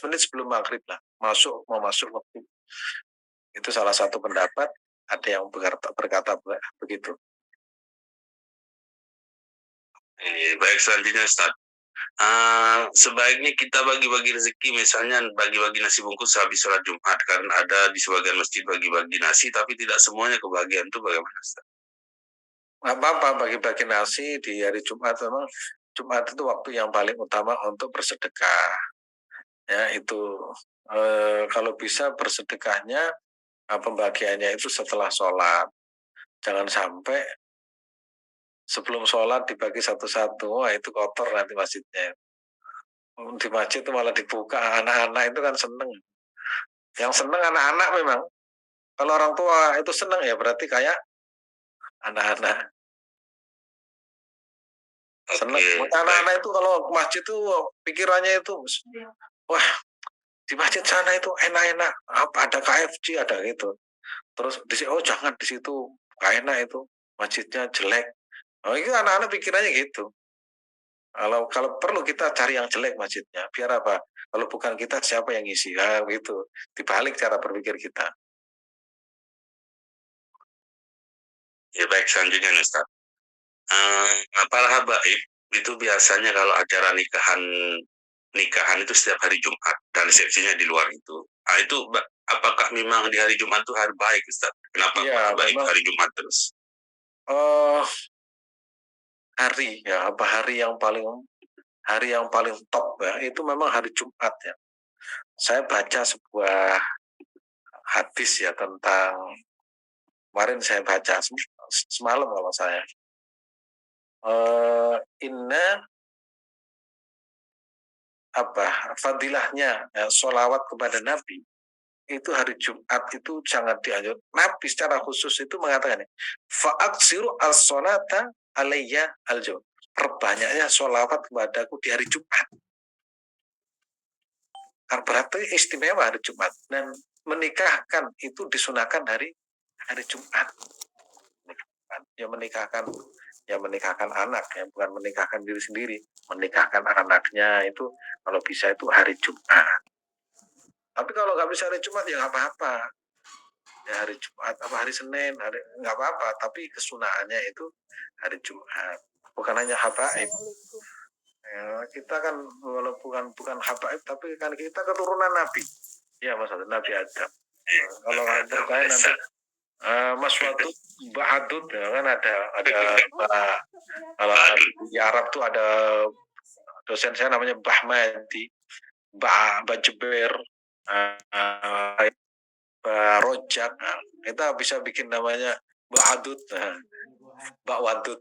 menit sebelum maghrib lah. Mau masuk waktu. Itu salah satu pendapat. Ada yang berkata begitu. Baik, selanjutnya Ustaz. Sebaiknya kita bagi-bagi rezeki, misalnya bagi-bagi nasi bungkus habis sholat Jumat, karena ada di sebagian masjid bagi-bagi nasi, tapi tidak semuanya kebagian, itu bagaimana Ustaz? Apa-apa bagi-bagi nasi di hari Jumat, memang Jumat itu waktu yang paling utama untuk bersedekah. Ya itu kalau bisa bersedekahnya pembagiannya itu setelah sholat. Jangan sampai sebelum sholat dibagi satu-satu, wah itu kotor nanti masjidnya. Di masjid itu malah dibuka, anak-anak itu kan seneng. Yang seneng anak-anak memang. Kalau orang tua itu seneng ya berarti kayak anak-anak. Seneng. Anak-anak itu kalau ke masjid itu pikirannya itu, wah di masjid sana itu enak-enak, apa ada KFC ada gitu. Terus oh jangan di situ, gak enak itu. masjidnya jelek. Oh, itu anak-anak pikirannya gitu. Kalau perlu kita cari yang jelek masjidnya. Biar apa? Kalau bukan kita siapa yang ngisi? Nah, gitu. Dibalik cara berpikir kita. Ya baik, selanjutnya nih, Ustaz. Para habaib itu biasanya kalau acara nikahan itu setiap hari Jumat dan resepsinya di luar itu. Itu apakah memang di hari Jumat itu hari baik, Ustaz? Kenapa Iya, Pak habaib memang hari Jumat terus? uh, hari ya apa hari yang paling top ya itu memang hari Jumat ya. Saya baca sebuah hadis ya tentang kemarin saya baca semalam kalau saya inna fadilahnya ya, sholawat kepada Nabi itu hari Jumat itu sangat dianjur. Nabi secara khusus itu mengatakan fa'aksiru as-sholata alayya al-jum. Perbanyaknya sholawat kepadaku di hari Jumat. Berarti istimewa hari Jumat dan menikahkan itu disunahkan hari Jumat. Menikahkan anak ya, bukan menikahkan diri sendiri, menikahkan anaknya itu kalau bisa itu hari Jumat. Tapi kalau nggak bisa hari Jumat ya nggak apa-apa. Ya hari Jumat hari Senin nggak apa-apa. Tapi kesunahannya itu hari Jumat. Bukan hanya habaib. Ya, kita kan bukan habaib tapi kan kita keturunan Nabi. Ya maksudnya Nabi Adam. Kalau percaya nanti Mas Wadud Ba'adud ya kan ada kalau di Arab tuh ada dosen saya namanya Mbah Madi, Mbah Jeber, Mbah Rojak. Kita bisa bikin namanya Ba'adud, Mbak Wadud.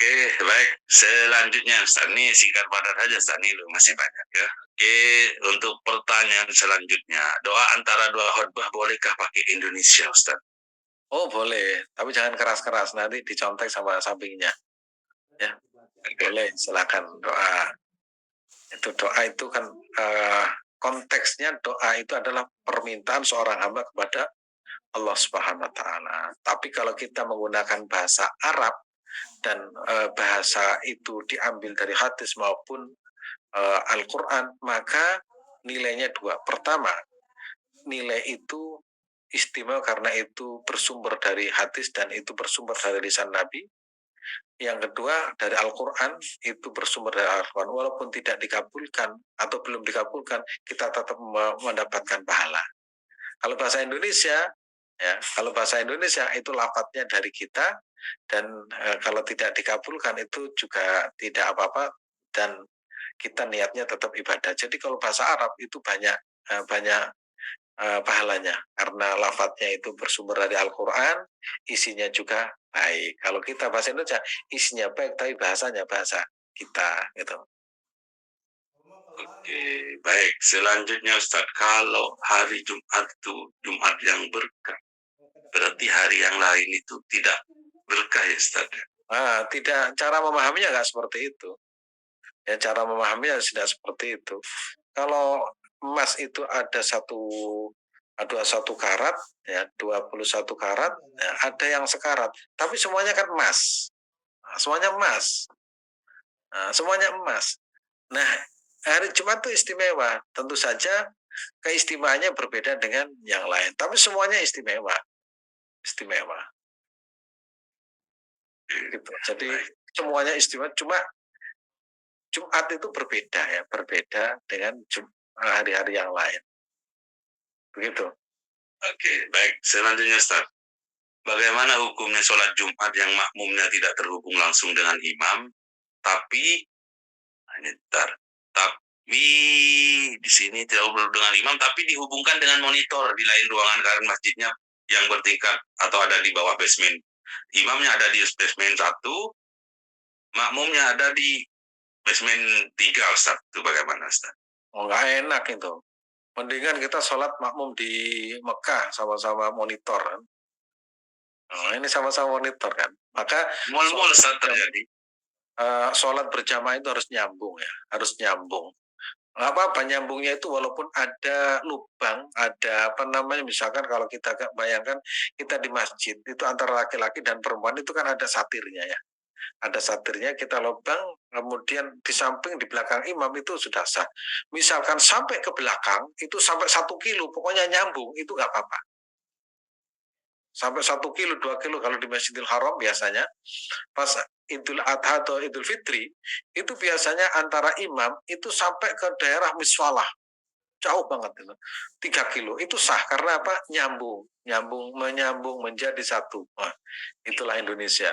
Oke, baik. Selanjutnya, Ustaz, ini singkat padat saja, Ustaz, ini masih banyak ya. Oke, untuk pertanyaan selanjutnya, doa antara dua khutbah bolehkah pakai Indonesia, Ustaz? Oh boleh, tapi jangan keras-keras, nanti dicontek sama sampingnya. Ya, boleh, silakan doa. Doa itu kan konteksnya doa itu adalah permintaan seorang hamba kepada Allah Subhanahu wa taala. Tapi kalau kita menggunakan bahasa Arab dan bahasa itu diambil dari hadis maupun Al-Qur'an, maka nilainya dua. Pertama, nilai itu istimewa karena itu bersumber dari hadis dan itu bersumber dari lisan Nabi. Yang kedua, dari Al-Quran, itu bersumber dari Al-Quran. Walaupun tidak dikabulkan atau belum dikabulkan, kita tetap mendapatkan pahala. Kalau bahasa Indonesia itu lafadznya dari kita, dan kalau tidak dikabulkan itu juga tidak apa-apa, dan kita niatnya tetap ibadah. Jadi kalau bahasa Arab itu banyak pahalanya karena lafadznya itu bersumber dari Al-Quran, isinya juga baik. Kalau kita bahasa Indonesia isinya baik tapi bahasanya bahasa kita gitu. Oke, baik. Selanjutnya, Ustaz, kalau hari Jumat itu Jumat yang berkah, berarti hari yang lain itu tidak berkah ya, Ustaz? Tidak, cara memahaminya nggak seperti itu. Ya, cara memahaminya tidak seperti itu. Kalau emas itu ada satu karat ya 21 karat ya, ada yang sekarat tapi semuanya kan emas. Semuanya emas. Nah, hari Jumat itu istimewa. Tentu saja keistimewaannya berbeda dengan yang lain, tapi semuanya istimewa. Gitu. Jadi semuanya istimewa, cuma Jumat itu berbeda dengan hari-hari yang lain. Begitu. Oke, baik. Selanjutnya, Ustaz. Bagaimana hukumnya sholat Jumat yang makmumnya tidak terhubung langsung dengan imam, tapi di sini tidak berhubung dengan imam, tapi dihubungkan dengan monitor di lain ruangan karena masjidnya yang bertingkat atau ada di bawah basement. Imamnya ada di basement 1, makmumnya ada di basement 3, Ustaz. Itu bagaimana, Ustaz? Oh, nggak enak itu. Mendingan kita sholat makmum di Mekah sama-sama monitor kan. Ini sama-sama monitor kan. Maka Mall-mall Ustaz terjadi. Sholat berjamaah itu harus nyambung ya, harus nyambung. nggak apa-apa nyambungnya itu walaupun ada lubang, ada apa namanya, misalkan kalau kita bayangkan kita di masjid, itu antara laki-laki dan perempuan itu kan ada satirnya ya. Ada satirnya kita lubang, kemudian di samping di belakang imam itu sudah sah. Misalkan sampai ke belakang, itu sampai 1 kilo, pokoknya nyambung, itu nggak apa-apa. Sampai 1 kilo, 2 kilo kalau di Masjidil Haram biasanya, pas Idul Adha atau Idul Fitri, itu biasanya antara imam itu sampai ke daerah miswalah, jauh banget itu, 3 kilo, itu sah karena apa? Menyambung menjadi satu. Wah, itulah Indonesia.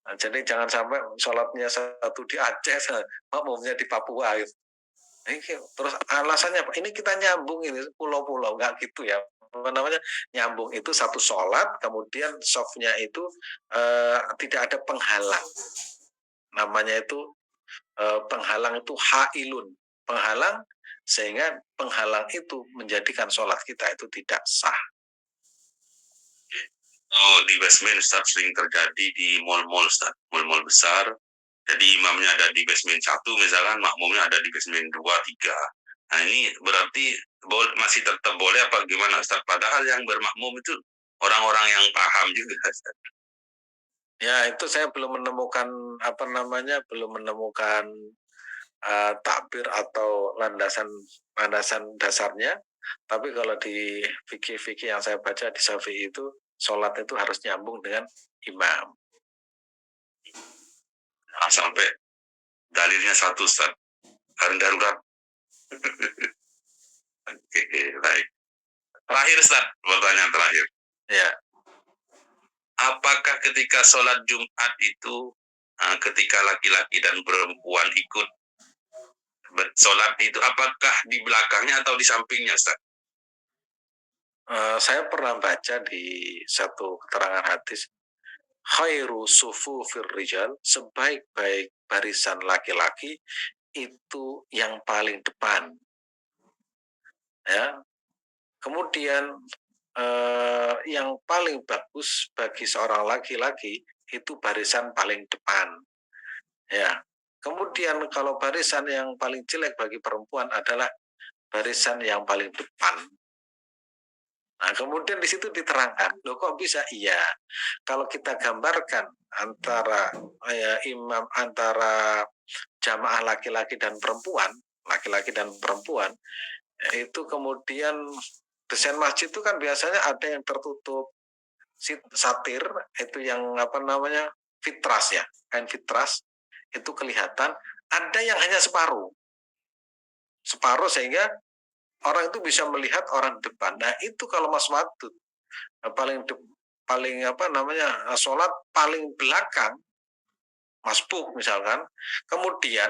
Nah, jadi jangan sampai sholatnya satu di Aceh, makmumnya di Papua. Gitu. Terus alasannya apa? Ini kita nyambung ini pulau-pulau, nggak gitu ya. Apa namanya, nyambung itu satu sholat, kemudian softnya itu tidak ada penghalang. Namanya itu penghalang itu hailun, penghalang, sehingga penghalang itu menjadikan sholat kita itu tidak sah. Oh, di basement Ustaz sering terjadi di mall-mall Ustaz, mall-mall besar. Jadi imamnya ada di basement 1 misalkan, makmumnya ada di basement 2, 3. Nah ini berarti masih tetap boleh apa gimana Ustaz? Padahal yang bermakmum itu orang-orang yang paham juga Ustaz. Ya itu saya belum menemukan apa namanya, belum menemukan takbir atau landasan dasarnya. Tapi kalau di fikih-fikih yang saya baca di Syafi'i itu, sholat itu harus nyambung dengan imam. Nah, sampai dalilnya satu Ustaz, hari darurat. Oke, baik. Terakhir Ustaz, pertanyaan terakhir. Ya. Apakah ketika sholat Jumat itu, ketika laki-laki dan perempuan ikut sholat itu, apakah di belakangnya atau di sampingnya Ustaz? Saya pernah baca di satu keterangan hadis, khairu sufufir rijal, sebaik-baik barisan laki-laki itu yang paling depan. Ya. Kemudian yang paling bagus bagi seorang laki-laki itu barisan paling depan. Ya. Kemudian kalau barisan yang paling jelek bagi perempuan adalah barisan yang paling depan. Nah, kemudian di situ diterangkan, loh kok bisa? Iya, kalau kita gambarkan antara imam antara jamaah laki-laki dan perempuan, itu kemudian desain masjid itu kan biasanya ada yang tertutup satir, itu yang apa namanya, fitras ya, kain fitras itu kelihatan, ada yang hanya separuh sehingga orang itu bisa melihat orang depan. Nah itu kalau Mas Wadud paling apa namanya, sholat paling belakang, masbuk misalkan, kemudian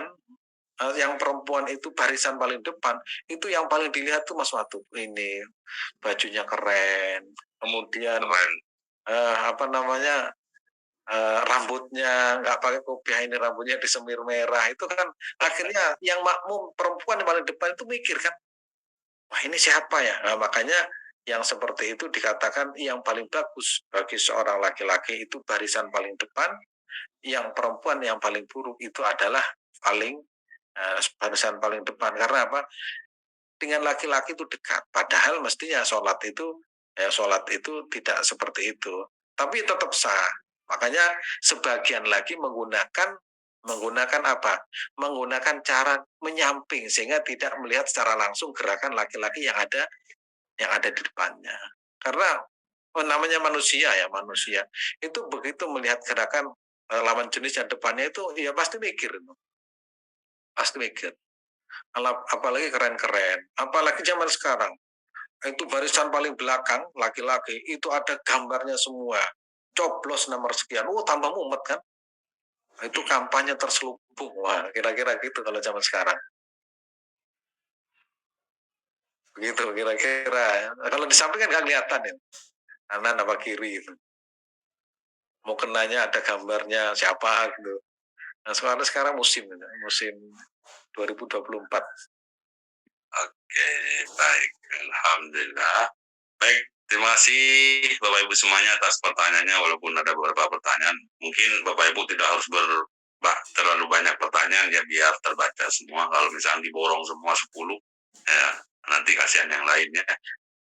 yang perempuan itu barisan paling depan, itu yang paling dilihat tuh Mas Wadud, ini bajunya keren, kemudian apa namanya, rambutnya nggak pakai kopiah, ini rambutnya disemir merah, itu kan akhirnya yang makmum perempuan yang paling depan itu mikir kan, wah ini siapa ya? Nah, makanya yang seperti itu dikatakan yang paling bagus bagi seorang laki-laki itu barisan paling depan, yang perempuan yang paling buruk itu adalah barisan paling depan. Karena apa? Dengan laki-laki itu dekat. Padahal mestinya sholat itu tidak seperti itu. Tapi tetap sah. Makanya sebagian lagi menggunakan apa? Menggunakan cara menyamping sehingga tidak melihat secara langsung gerakan laki-laki yang ada di depannya. Karena namanya manusia itu begitu melihat gerakan lawan jenis yang depannya itu ya pasti mikir, apalagi keren-keren, apalagi zaman sekarang itu barisan paling belakang laki-laki itu ada gambarnya semua, coblos nomor sekian, tambah mumet kan, itu kampanye terselubung, wah kira-kira gitu kalau zaman sekarang, begitu kira-kira ya. Kalau di samping kan nggak kelihatan ya, kanan apa kiri itu, mau kenanya ada gambarnya siapa gitu. Nah sekarang musim 2024. Oke, baik. Alhamdulillah. Baik, terima kasih Bapak Ibu semuanya atas pertanyaannya, walaupun ada beberapa pertanyaan. Mungkin Bapak Ibu tidak harus terlalu banyak pertanyaan ya, biar terbaca semua. Kalau misalnya diborong semua 10, ya nanti kasihan yang lainnya.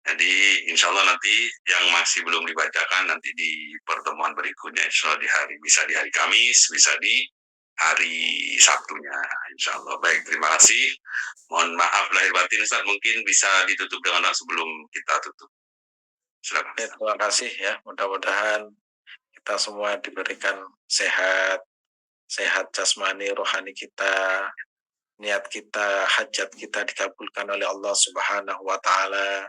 Jadi insya Allah nanti yang masih belum dibacakan nanti di pertemuan berikutnya, insya Allah bisa di hari Kamis, bisa di hari Sabtunya, insya Allah. Baik, terima kasih. Mohon maaf lahir batin, Ustaz, mungkin bisa ditutup dengan doa sebelum kita tutup. Silakan. Terima kasih ya, mudah-mudahan kita semua diberikan sehat jasmani, rohani kita, niat kita, hajat kita dikabulkan oleh Allah Subhanahu wa Ta'ala.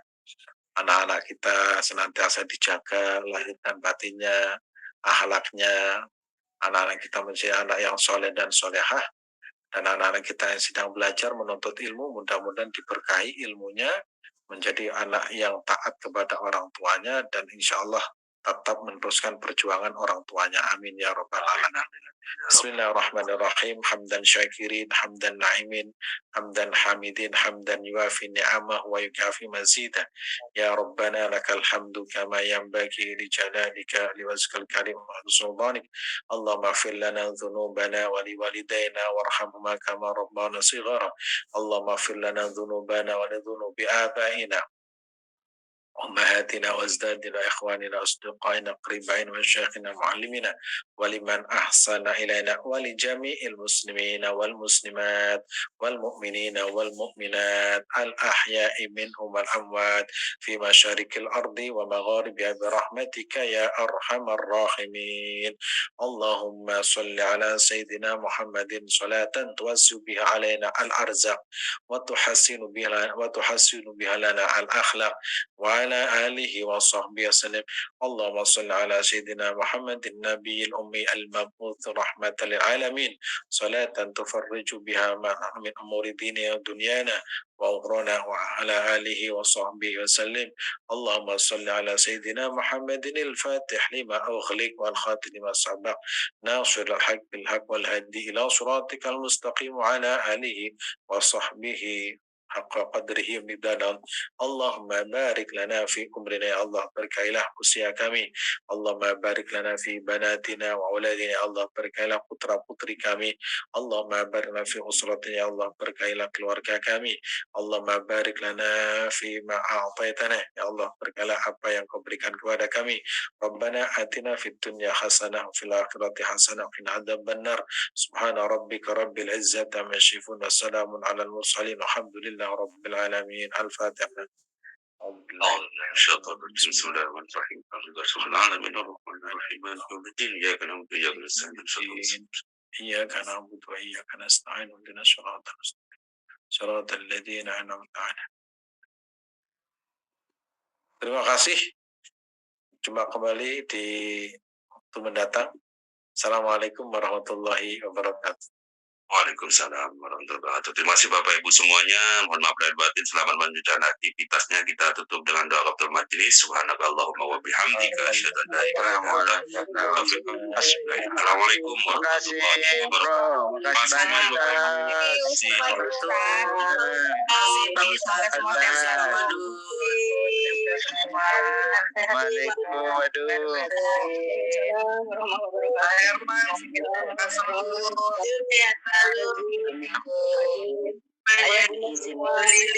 Anak-anak kita senantiasa dijaga lahir dan batinnya, akhlaknya. Anak-anak kita menjadi anak yang soleh dan solehah, dan anak-anak kita yang sedang belajar menuntut ilmu, mudah-mudahan diberkahi ilmunya, menjadi anak yang taat kepada orang tuanya, dan insya Allah tetap meneruskan perjuangan orang tuanya. Amin ya rabbal alamin. Bismillahirrahmanirrahim. Hamdan syakirin, hamdan na'imin, hamdan hamidin, hamdan yuafi ni'amah wa yukafi mazidah. Ya Rabbana lakal hamdu kama yanbaghi li jalalika liwajhikal karim wa sultanik. Allahumma ighfir lana dhunubana wa liwalidayna warhamhuma kama rabbana shighara. Allahumma ighfir lana dhunubana wa lidhunubi abaina أمهاتنا وأجدادنا وإخواننا وأصدقائنا قريبين ومشايخنا ومعلمينا ولمن أحسن إلينا ولجميع المسلمين والمسلمات والمؤمنين والمؤمنات الأحياء منهم والأموات في مشارق الأرض ومغاربها برحمتك يا أرحم الراحمين. اللهم صل على سيدنا محمد صلاة توسع بها علينا الأرزاق وتحسن بها لنا الأخلاق وعلى آله وصحبه وسلم. اللهم صل على سيدنا محمد النبي الأمي المبعوث رحمة للعالمين، صلاة تفرج بها من أمور ديننا ودنيانا وأخرانا، وعلى آله وصحبه وسلم. اللهم صل على سيدنا محمد الفاتح لما أغلق والخاتم لما سبق ناصر الحق بالحق والهدي إلى صراطك المستقيم، وعلى آله وصحبه حق قدره ومقداره. Allahumma barik lana fi umrina, ya Allah berkailah usia kami. Allahumma barik lana fi banatina wa auladina, ya Allah berkailah putra putri kami. Allahumma barik lana fi usratina, ya Allah berkailah keluarga kami. Allahumma barik lana fi ma a'taitana, ya Allah berkailah apa yang kau berikan kepada kami. Rabbana atina fid dunya hasanah wa fil akhirati hasanah wa qina adzabannar. Subhana rabbika rabbil izzati amma yasifun wa salamun alal mursalin walhamdulillahi rabbil alamin. Al-Fatihah. Bismillahirrahmanirrahim. Alhamdulillahirrahmanirrahim. Ar-Rahman ar-Rahim. Iyyaka na'budu wa iyyaka nasta'in. إياك نعبد وإياك نستعين اهدنا الصراط المستقيم صراط الذين أنعمت عليهم. Terima kasih. Jumpa kembali di waktu mendatang. Assalamualaikum warahmatullahi wabarakatuh. Waalaikumsalam warahmatullahi wabarakatuh. Terima kasih Bapak Ibu semuanya. Mohon maaf lahir batin. Selamat melanjutkan aktivitasnya. Kita tutup dengan doa kafaratul majelis. Subhanakallahumma wa bihamdika asyhadu an la ilaha illa anta astaghfiruka wa atubu ilaik. Assalamualaikum warahmatullahi wabarakatuh. Terima kasih.